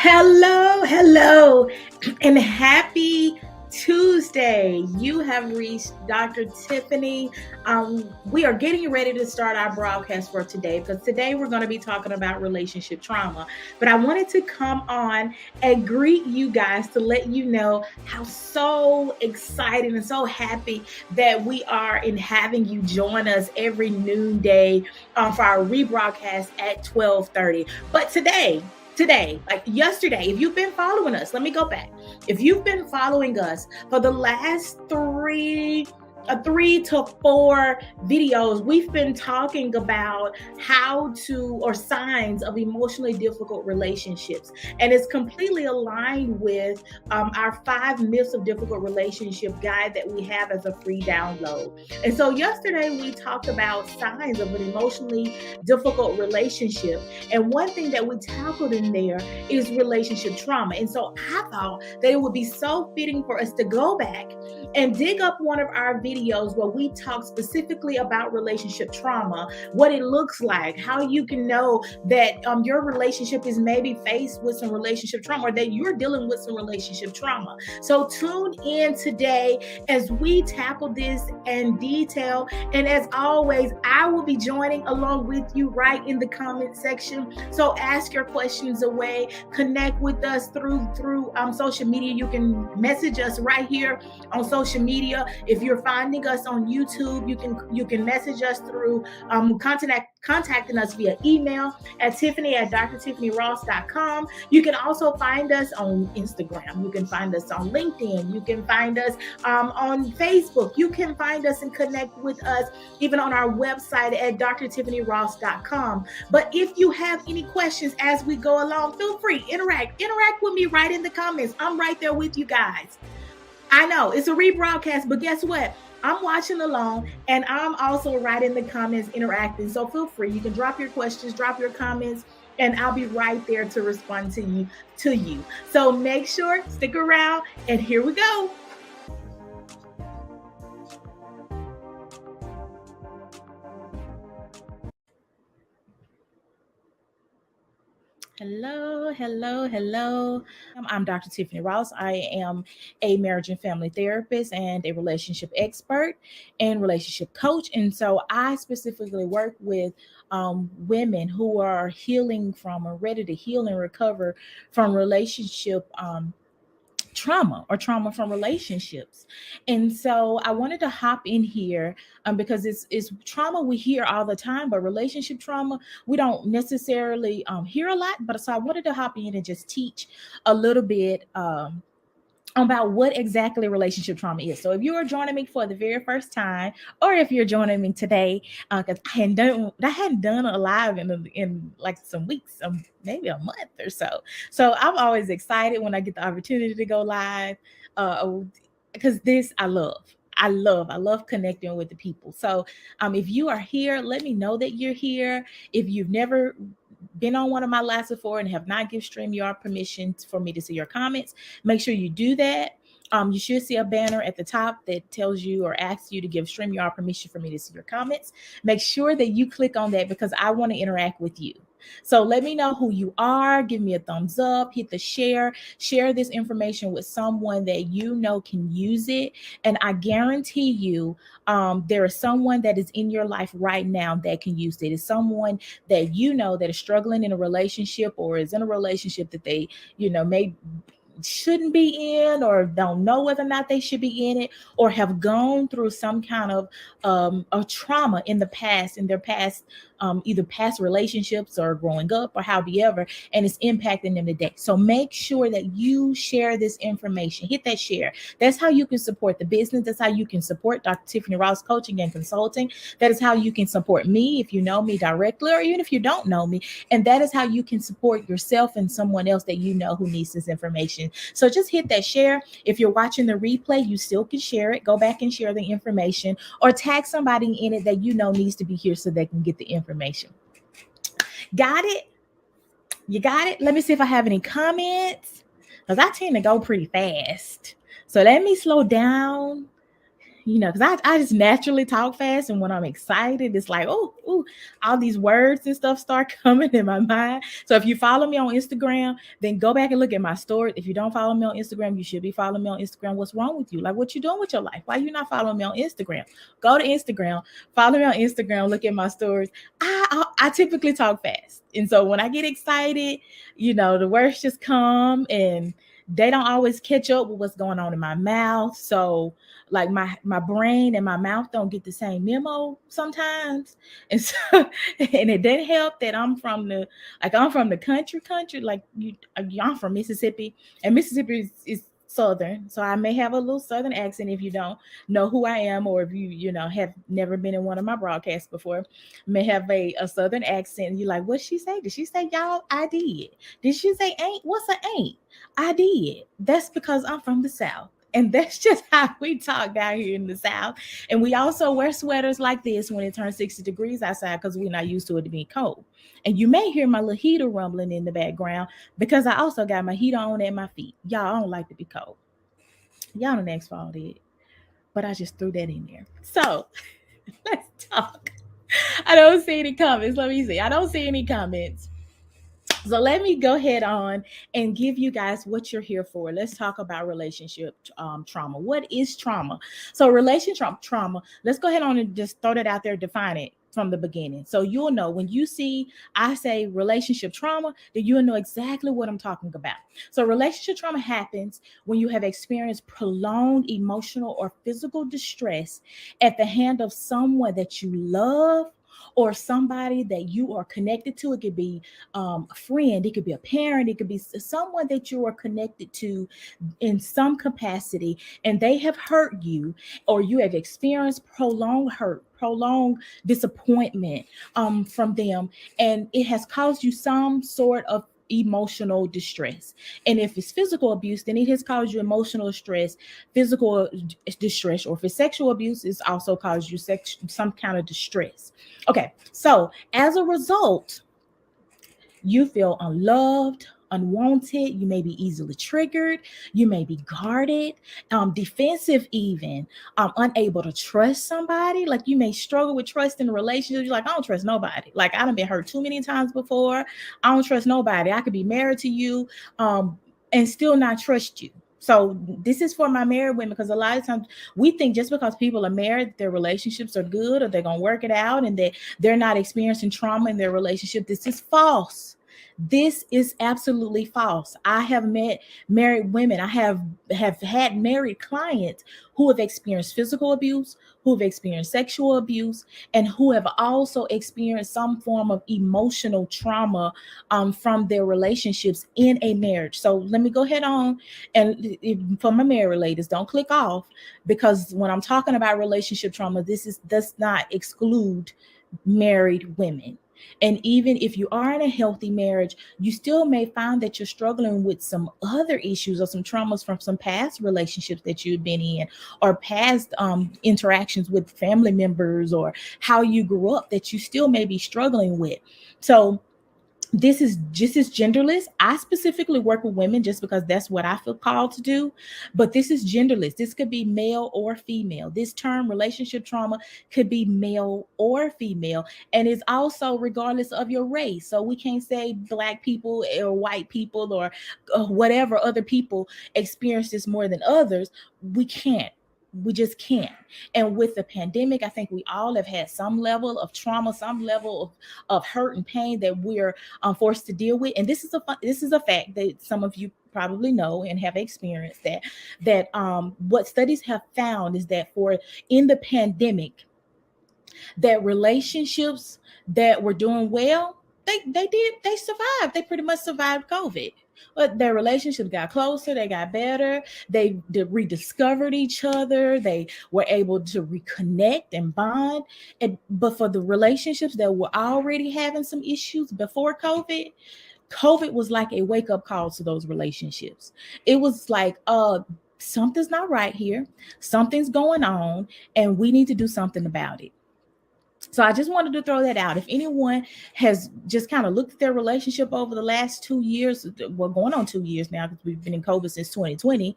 Hello, and happy Tuesday. You have reached Dr. Tiffany. We are getting ready to start our broadcast for today because today we're going to be talking about relationship trauma. But I wanted to come on and greet you guys to let you know how so excited and so happy that we are in having you join us every noonday for our rebroadcast at 12:30. But today, like yesterday, if you've been following us, let me go back. If you've been following us for the last three to four videos, we've been talking about how to or signs of emotionally difficult relationships, and it's completely aligned with our 5 myths of difficult relationship guide that we have as a free download. And so yesterday we talked about signs of an emotionally difficult relationship, and one thing that we tackled in there is relationship trauma. And so I thought that it would be so fitting for us to go back and dig up one of our videos where we talk specifically about relationship trauma, what it looks like, how you can know that your relationship is maybe faced with some relationship trauma or that you're dealing with some relationship trauma. So tune in today as we tackle this in detail. And as always, I will be joining along with you right in the comment section. So ask your questions away, connect with us through social media. You can message us right here on social media. If you're finding us on YouTube, you can message us through contacting us via email at tiffany@drtiffanyross.com. You can also find us on Instagram. You can find us on LinkedIn. You can find us on Facebook. You can find us and connect with us even on our website at drtiffanyross.com. But if you have any questions as we go along, feel free, interact with me right in the comments. I'm right there with you guys. I know it's a rebroadcast, but guess what? I'm watching along and I'm also right in the comments interacting. So feel free. You can drop your questions, drop your comments, and I'll be right there to respond to you. So make sure, stick around, and here we go. Hello. I'm Dr. Tiffany Ross. I am a marriage and family therapist and a relationship expert and relationship coach. And so I specifically work with women who are healing from or ready to heal and recover from relationship trauma or trauma from relationships. And so I wanted to hop in here because it's trauma we hear all the time, but relationship trauma we don't necessarily hear a lot. But so I wanted to hop in and just teach a little bit about what exactly relationship trauma is. So if you are joining me for the very first time, or if you're joining me today, because I hadn't done a live in like some weeks, maybe a month or so. So I'm always excited when I get the opportunity to go live, because this I love. I love connecting with the people. So if you are here, let me know that you're here. If you've never been on one of my lives before and have not given StreamYard permission for me to see your comments, make sure you do that. You should see a banner at the top that tells you or asks you to give StreamYard permission for me to see your comments. Make sure that you click on that because I want to interact with you. So let me know who you are. Give me a thumbs up, hit the share this information with someone that you know can use it. And I guarantee you, there is someone that is in your life right now that can use it. It's someone that you know that is struggling in a relationship or is in a relationship that they, may shouldn't be in or don't know whether or not they should be in it or have gone through some kind of a trauma in their past either past relationships or growing up or however, and it's impacting them today. So make sure that you share this information. Hit that share. That's how you can support the business. That's how you can support Dr. Tiffany Ross Coaching and Consulting. That is how you can support me if you know me directly or even if you don't know me. And that is how you can support yourself and someone else that you know who needs this information. So just hit that share. If you're watching the replay, you still can share it. Go back and share the information or tag somebody in it that you know needs to be here so they can get the information. Got it? You got it? Let me see if I have any comments because I tend to go pretty fast. So let me slow down. because I just naturally talk fast. And when I'm excited, it's like, oh, all these words and stuff start coming in my mind. So if you follow me on Instagram, then go back and look at my story. If you don't follow me on Instagram, you should be following me on Instagram. What's wrong with you? Like, what you doing with your life? Why you not following me on Instagram? Go to Instagram, follow me on Instagram, look at my stories. I typically talk fast. And so when I get excited, the words just come and they don't always catch up with what's going on in my mouth. So like my brain and my mouth don't get the same memo sometimes. And so and it didn't help that I'm from the country, like I'm from Mississippi, and Mississippi is southern, so I may have a little southern accent if you don't know who I am, or if you have never been in one of my broadcasts before, may have a southern accent. You're like, what she say? Did she say y'all? I did she say ain't? What's a ain't? I did. That's because I'm from the South. And that's just how we talk down here in the South. And we also wear sweaters like this when it turns 60 degrees outside because we're not used to it being cold. And you may hear my little heater rumbling in the background because I also got my heater on at my feet. Y'all, I don't like to be cold. Y'all don't ask for all that. But I just threw that in there. So let's talk. I don't see any comments. Let me see. I don't see any comments. So let me go ahead on and give you guys what you're here for. Let's talk about relationship trauma. What is trauma? So relationship trauma, let's go ahead on and just throw it out there, define it from the beginning. So you'll know when you see I say relationship trauma, then you'll know exactly what I'm talking about. So relationship trauma happens when you have experienced prolonged emotional or physical distress at the hand of someone that you love or somebody that you are connected to. It could be a friend, it could be a parent, it could be someone that you are connected to in some capacity, and they have hurt you, or you have experienced prolonged hurt, prolonged disappointment from them, and it has caused you some sort of emotional distress. And if it's physical abuse, then it has caused you emotional stress, physical distress, or if it's sexual abuse, it's also caused you some kind of distress. Okay, so as a result, you feel unloved, unwanted. You may be easily triggered. You may be guarded, defensive, even unable to trust somebody. Like you may struggle with trust in a relationship. You're like, I don't trust nobody. Like I done been hurt too many times before. I don't trust nobody. I could be married to you and still not trust you. So this is for my married women, because a lot of times we think just because people are married, their relationships are good or they're going to work it out and that they're not experiencing trauma in their relationship. This is false. This is absolutely false. I have met married women. I have had married clients who have experienced physical abuse, who have experienced sexual abuse, and who have also experienced some form of emotional trauma from their relationships in a marriage. So let me go ahead on and for my married ladies, don't click off, because when I'm talking about relationship trauma, does not exclude married women. And even if you are in a healthy marriage, you still may find that you're struggling with some other issues or some traumas from some past relationships that you've been in, or past interactions with family members, or how you grew up that you still may be struggling with. So this is genderless. I specifically work with women just because that's what I feel called to do. But this is genderless. This could be male or female. This term relationship trauma could be male or female. And it's also regardless of your race. So we can't say black people or white people or whatever other people experience this more than others. We can't. We just can't. And with the pandemic, I think we all have had some level of trauma, some level of hurt and pain that we're forced to deal with. And this is a fact that some of you probably know and have experienced, that what studies have found is that for in the pandemic, that relationships that were doing well, they survived. They pretty much survived COVID. But their relationships got closer, they got better, they rediscovered each other, they were able to reconnect and bond. But for the relationships that were already having some issues before COVID was like a wake-up call to those relationships. It was like, something's not right here, something's going on, and we need to do something about it. So I just wanted to throw that out. If anyone has just kind of looked at their relationship over the last 2 years, well, going on 2 years now, because we've been in COVID since 2020,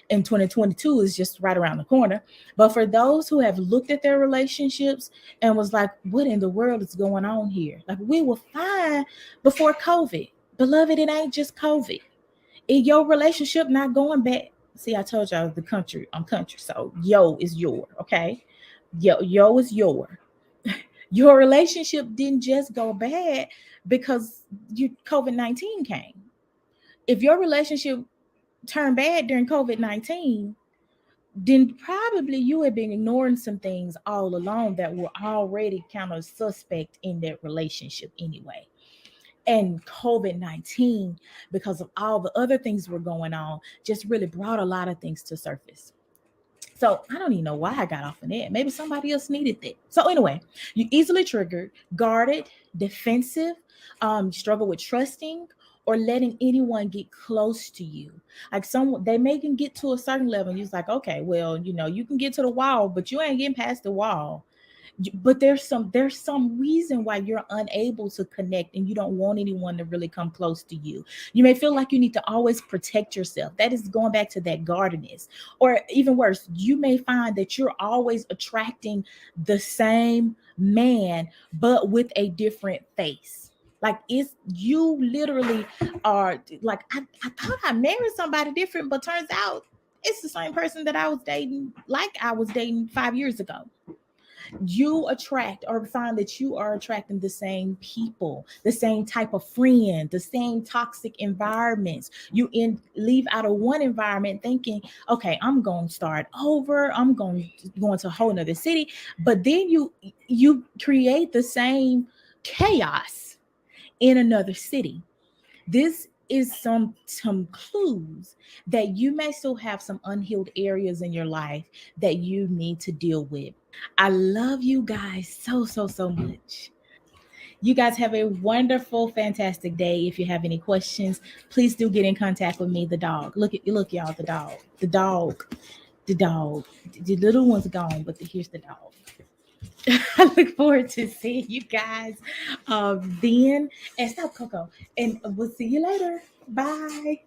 and 2022 is just right around the corner. But for those who have looked at their relationships and was like, what in the world is going on here? Like, we were fine before COVID. Beloved, it ain't just COVID. Your relationship not going back. See, I told y'all the country, I'm country. So yo is your, okay? Yo is your relationship didn't just go bad because you COVID-19 came. If your relationship turned bad during COVID-19, then probably you had been ignoring some things all along that were already kind of suspect in that relationship anyway. And COVID-19, because of all the other things were going on, just really brought a lot of things to surface. So I don't even know why I got off on that. Maybe somebody else needed that. So anyway, you easily triggered, guarded, defensive, struggle with trusting or letting anyone get close to you. Like some, they may can get to a certain level, and you're like, okay, well, you can get to the wall, but you ain't getting past the wall. But there's some reason why you're unable to connect and you don't want anyone to really come close to you. You may feel like you need to always protect yourself. That is going back to that guardedness. Or even worse, you may find that you're always attracting the same man but with a different face. Like, it's you literally are like, I thought I married somebody different, but turns out it's the same person that I was dating, like I was dating 5 years ago. You attract or find that you are attracting the same people, the same type of friend, the same toxic environments. You leave out of one environment thinking, okay, I'm going to start over. I'm going to a whole nother city. But then you create the same chaos in another city. This is some clues that you may still have some unhealed areas in your life that you need to deal with. I love you guys so, so, so much. You guys have a wonderful, fantastic day. If you have any questions, please do get in contact with me. The dog. Look, y'all. The dog. The dog. The dog. The little one's gone, but here's the dog. I look forward to seeing you guys then. And stop, Coco. And we'll see you later. Bye.